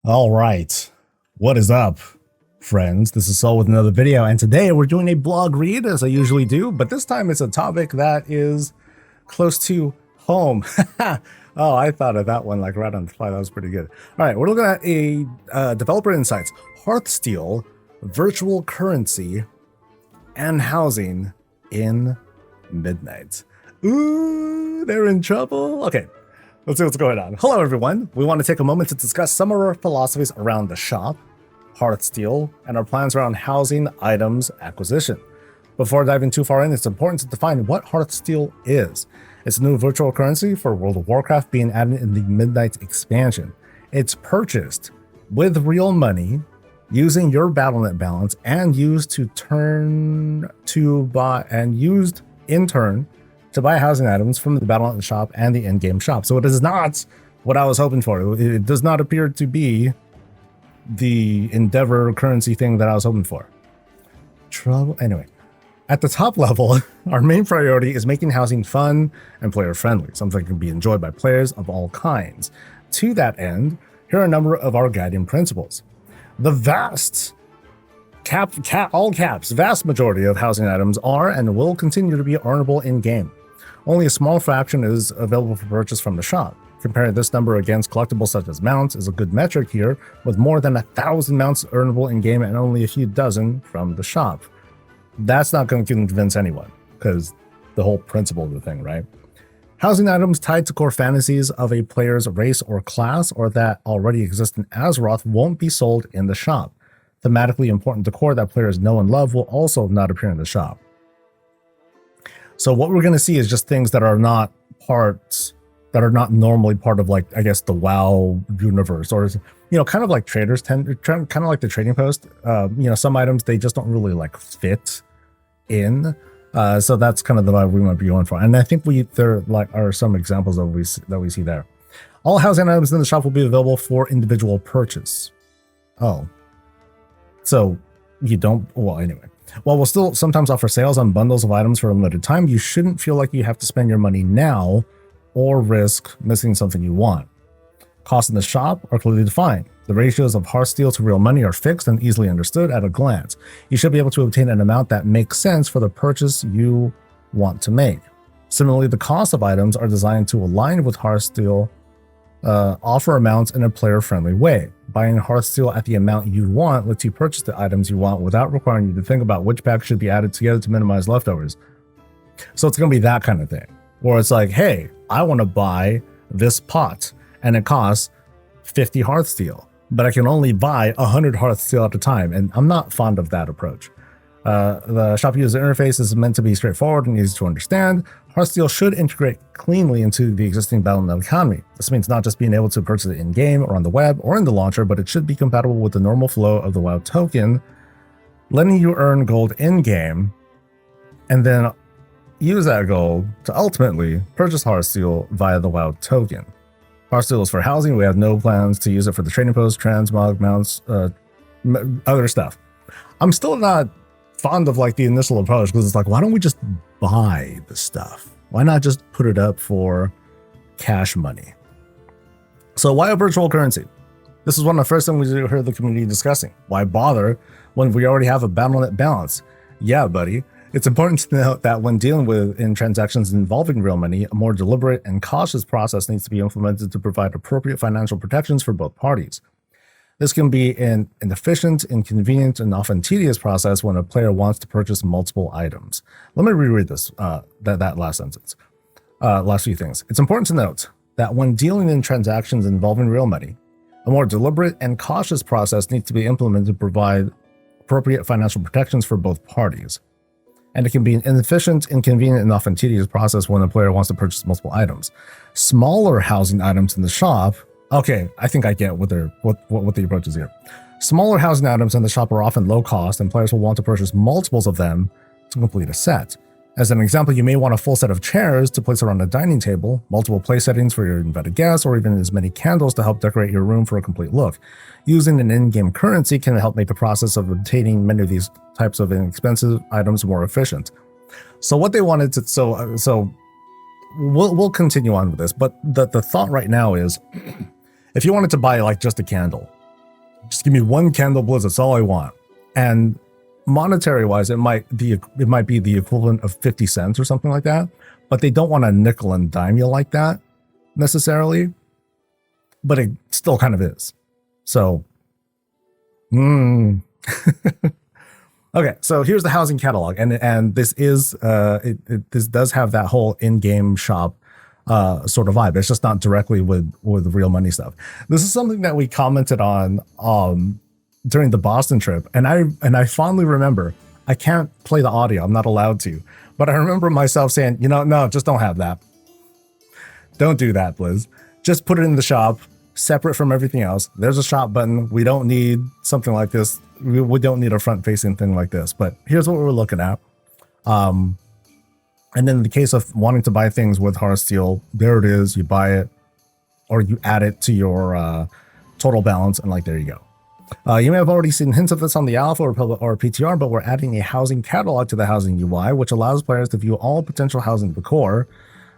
All right, what is up, friends? This is Soul with another video, and today we're doing a blog read as I usually do, but this time it's a topic that is close to home. Oh, I thought of that one like right on the fly. That was pretty good. All right, we're looking at a developer insights: Hearthsteel, virtual currency, and housing in Midnight. Ooh, they're in trouble. Okay. Let's see what's going on. Hello, everyone. We want to take a moment to discuss some of our philosophies around the shop, Hearthsteel, and our plans around housing, items, acquisition. Before diving too far in, it's important to define what Hearthsteel is. It's a new virtual currency for World of Warcraft being added in the Midnight expansion. It's purchased with real money using your BattleNet balance and used in turn to buy housing items from the BattleNet shop and the in-game shop. So it is not what I was hoping for. It does not appear to be the Endeavor currency thing that I was hoping for. Trouble. Anyway, at the top level, our main priority is making housing fun and player-friendly, something that can be enjoyed by players of all kinds. To that end, here are a number of our guiding principles. The vast vast majority of housing items are and will continue to be earnable in-game. Only a small fraction is available for purchase from the shop. Comparing this number against collectibles such as mounts is a good metric here, with more than 1,000 mounts earnable in-game and only a few dozen from the shop. That's not going to convince anyone, because the whole principle of the thing, right? Housing items tied to core fantasies of a player's race or class, or that already exist in Azeroth, won't be sold in the shop. Thematically important decor that players know and love will also not appear in the shop. So what we're going to see is just things that are not normally part of, like, I guess, the WoW universe, or, kind of like traders kind of like the trading post. Some items, they just don't really like fit in. So that's kind of the vibe we might be going for. And I think there are some examples that we see there. All housing items in the shop will be available for individual purchase. Oh. So you don't, well, anyway. While we'll still sometimes offer sales on bundles of items for a limited time, you shouldn't feel like you have to spend your money now or risk missing something you want. Costs in the shop are clearly defined. The ratios of Hearthsteel to real money are fixed and easily understood at a glance. You should be able to obtain an amount that makes sense for the purchase you want to make. Similarly, the cost of items are designed to align with Hearthsteel offer amounts in a player-friendly way. Buying Hearthsteel at the amount you want lets you purchase the items you want without requiring you to think about which pack should be added together to minimize leftovers. So it's going to be that kind of thing, where it's like, hey, I want to buy this pot, and it costs 50 Hearthsteel, but I can only buy 100 Hearthsteel at a time, and I'm not fond of that approach. The shop user interface is meant to be straightforward and easy to understand. Hearthsteel should integrate cleanly into the existing BattleNet economy. This means not just being able to purchase it in-game or on the web or in the launcher, but it should be compatible with the normal flow of the WoW token, letting you earn gold in-game, and then use that gold to ultimately purchase Hearthsteel via the WoW token. Hearthsteel is for housing. We have no plans to use it for the trading post, transmog, mounts, other stuff. I'm still not fond of like the initial approach, because it's like, why don't we just buy the stuff? Why not just put it up for cash money? So why a virtual currency? This is one of the first things we heard the community discussing. Why bother when we already have a BattleNet balance? Yeah, buddy. It's important to note that when dealing in transactions involving real money, a more deliberate and cautious process needs to be implemented to provide appropriate financial protections for both parties. This can be an inefficient, inconvenient, and often tedious process when a player wants to purchase multiple items. Let me reread this, that last sentence, last few things. It's important to note that when dealing in transactions involving real money, a more deliberate and cautious process needs to be implemented to provide appropriate financial protections for both parties. And it can be an inefficient, inconvenient, and often tedious process when a player wants to purchase multiple items. Smaller housing items in the shop. Okay, I think I get what the approach is here. Smaller housing items in the shop are often low cost, and players will want to purchase multiples of them to complete a set. As an example, you may want a full set of chairs to place around a dining table, multiple place settings for your invited guests, or even as many candles to help decorate your room for a complete look. Using an in-game currency can help make the process of obtaining many of these types of inexpensive items more efficient. So what they wanted to, so we'll continue on with this, but the thought right now is, if you wanted to buy like just a candle, Just give me one candle blitz. That's all I want. And monetary wise, it might be the equivalent of 50 cents or something like that. But they don't want to nickel and dime you like that necessarily. But it still kind of is. So, okay. So here's the housing catalog, and this is this does have that whole in-game shop sort of vibe. It's just not directly with real money stuff. This is something that we commented on during the Boston trip, and I fondly remember. I can't play the audio. I'm not allowed to, but I remember myself saying, no, just don't have that. Don't do that, Blizz. Just put it in the shop, separate from everything else. There's a shop button. We don't need something like this. We don't need a front-facing thing like this. But here's what we're looking at. And then in the case of wanting to buy things with Hearthsteel, there it is. You buy it, or you add it to your total balance, and there you go. You may have already seen hints of this on the alpha or PTR, but we're adding a housing catalog to the housing UI, which allows players to view all potential housing decor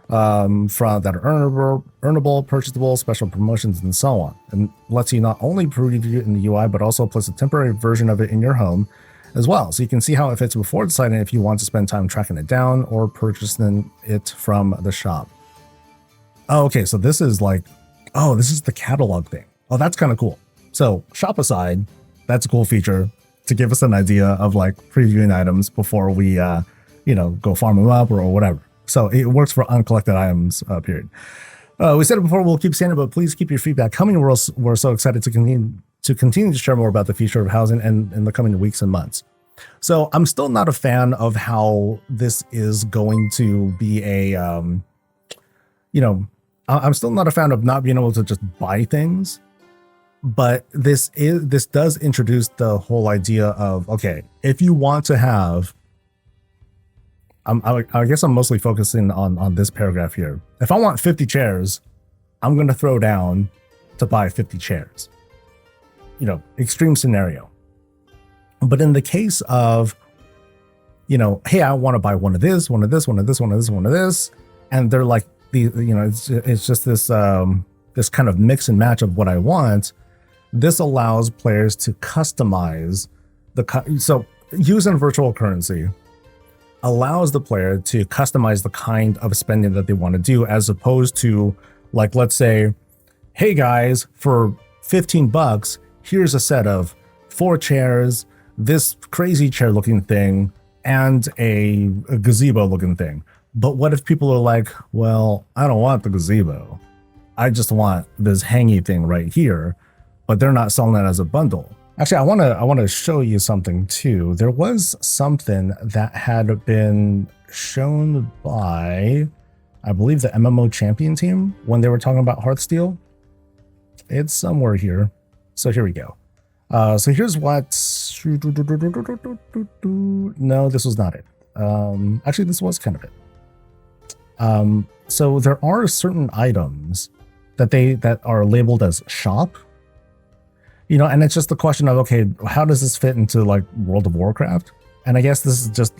from that are earnable, purchasable, special promotions, and so on, and lets you not only preview it in the UI, but also place a temporary version of it in your home as well, so you can see how it fits before deciding if you want to spend time tracking it down or purchasing it from the shop. Oh, okay, so this is this is the catalog thing. Oh, that's kind of cool. So shop aside, that's a cool feature to give us an idea of previewing items before we go farm them up or whatever. So it works for uncollected items, period. We said it before, we'll keep saying it, but please keep your feedback coming. We're so excited to continue to share more about the future of housing in the coming weeks and months. So I'm still not a fan of how this is going to be I'm still not a fan of not being able to just buy things. But this does introduce the whole idea of, okay, if you want to have, I guess I'm mostly focusing on this paragraph here. If I want 50 chairs, I'm going to throw down to buy 50 chairs. Extreme scenario. But in the case of, hey, I want to buy one of this, one of this, one of this, one of this, one of this, and they're it's just this this kind of mix and match of what I want. This allows players to customize so using virtual currency allows the player to customize the kind of spending that they want to do, as opposed to let's say, hey guys, for $15, here's a set of 4 chairs, this crazy chair looking thing, and a gazebo looking thing. But what if people are like, well, I don't want the gazebo. I just want this hangy thing right here. But they're not selling it as a bundle. Actually, I want to show you something too. There was something that had been shown by, I believe, the MMO champion team when they were talking about Hearthsteel. It's somewhere here. So here we go. So here's what. No, this was not it. Actually, this was kind of it. So there are certain items that are labeled as shop. And it's just the question of, okay, how does this fit into World of Warcraft? And I guess this is just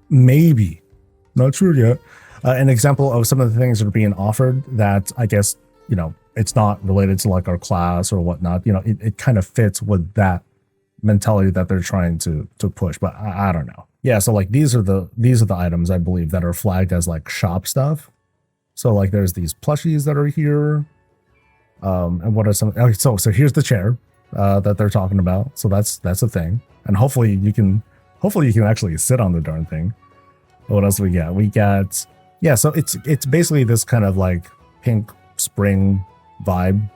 maybe, not sure yet, an example of some of the things that are being offered that I guess, it's not related to our class or whatnot. It kind of fits with that mentality that they're trying to push, but I don't know. Yeah, so these are the items I believe that are flagged as shop stuff. So there's these plushies that are here. And what are some? Okay, so here's the chair that they're talking about. So that's a thing, and hopefully you can actually sit on the darn thing. What else we got? We got So it's basically this kind of pink spring vibe.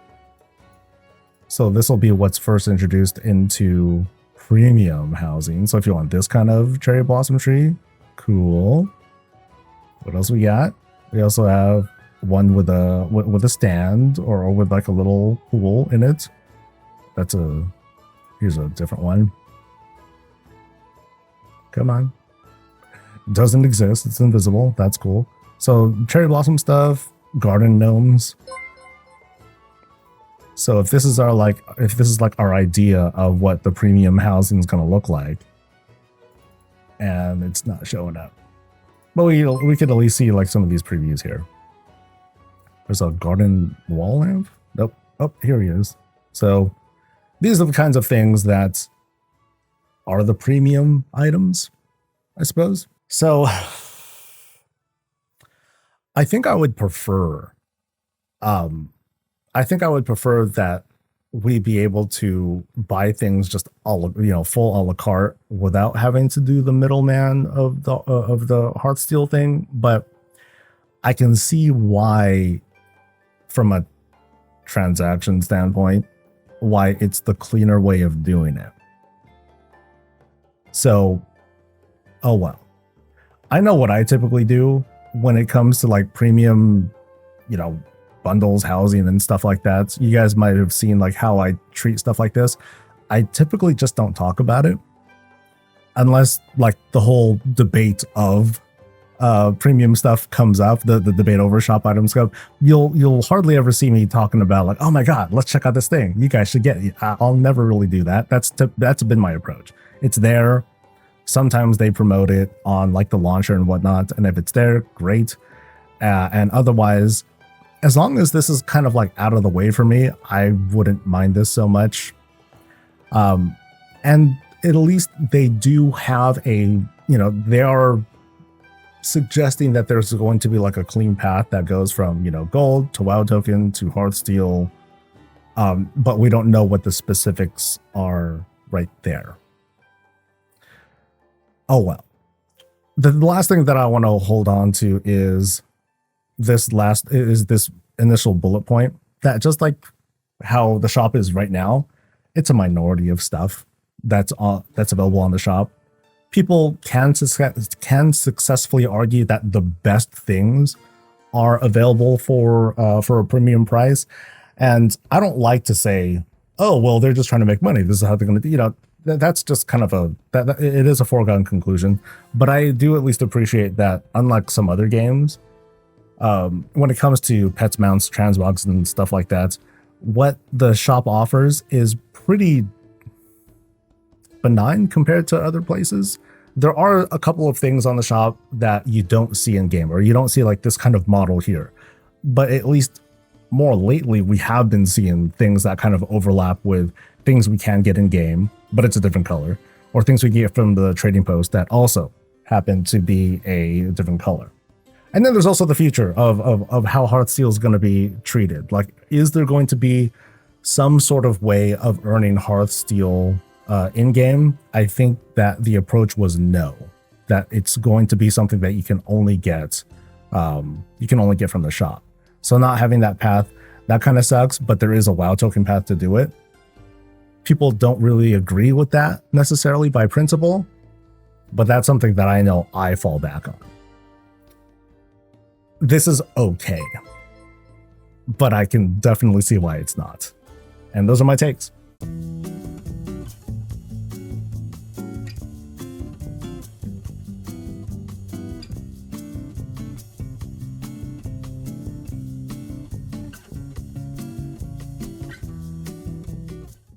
So this will be what's first introduced into premium housing. So if you want this kind of cherry blossom tree, cool. What else we got? We also have one with a stand or with a little pool in it. Here's a different one. Come on. Doesn't exist. It's invisible. That's cool. So cherry blossom stuff, garden gnomes. So if this is our our idea of what the premium housing is going to look like, and it's not showing up, but we could at least see some of these previews here. There's a garden wall lamp. Nope. Oh, here he is. So these are the kinds of things that are the premium items, I suppose. So I think I would prefer, that we be able to buy things just full a la carte without having to do the middleman of the Hearthsteel thing. But I can see why, from a transaction standpoint, why it's the cleaner way of doing it. So, oh well. I know what I typically do when it comes to like premium, bundles, housing, and stuff like that. You guys might have seen like how I treat stuff like this. I typically just don't talk about it unless like the whole debate of premium stuff comes up, the debate over shop items go. You'll hardly ever see me talking about like, oh my god, let's check out this thing. You guys should get it. I'll never really do that. That's been my approach. It's there. Sometimes they promote it on like the launcher and whatnot, and if it's there, great. And otherwise, as long as this is kind of like out of the way for me, I wouldn't mind this so much. And at least they do have they are suggesting that there's going to be like a clean path that goes from, gold to WoW token to Hearthsteel. But we don't know what the specifics are right there. Oh, well. The last thing that I want to hold on to is this initial bullet point, that just like how the shop is right now, it's a minority of stuff that's available on the shop. People can successfully argue that the best things are available for a premium price, and I don't like to say, oh well, they're just trying to make money. This is how they're going to do. That's just kind of it is a foregone conclusion. But I do at least appreciate that, unlike some other games, when it comes to pets, mounts, transmogs, and stuff like that, what the shop offers is pretty benign compared to other places. There are a couple of things on the shop that you don't see in game, or you don't see like this kind of model here. But at least more lately, we have been seeing things that kind of overlap with things we can get in game, but it's a different color, or things we get from the trading post that also happen to be a different color. And then there's also the future of how Hearthsteel is going to be treated. Like, is there going to be some sort of way of earning Hearthsteel in game? I think that the approach was no, that it's going to be something that you can only get from the shop. So not having that path, that kind of sucks, but there is a WoW token path to do it. People don't really agree with that necessarily by principle, but that's something that I know I fall back on. This is okay, but I can definitely see why it's not. And those are my takes.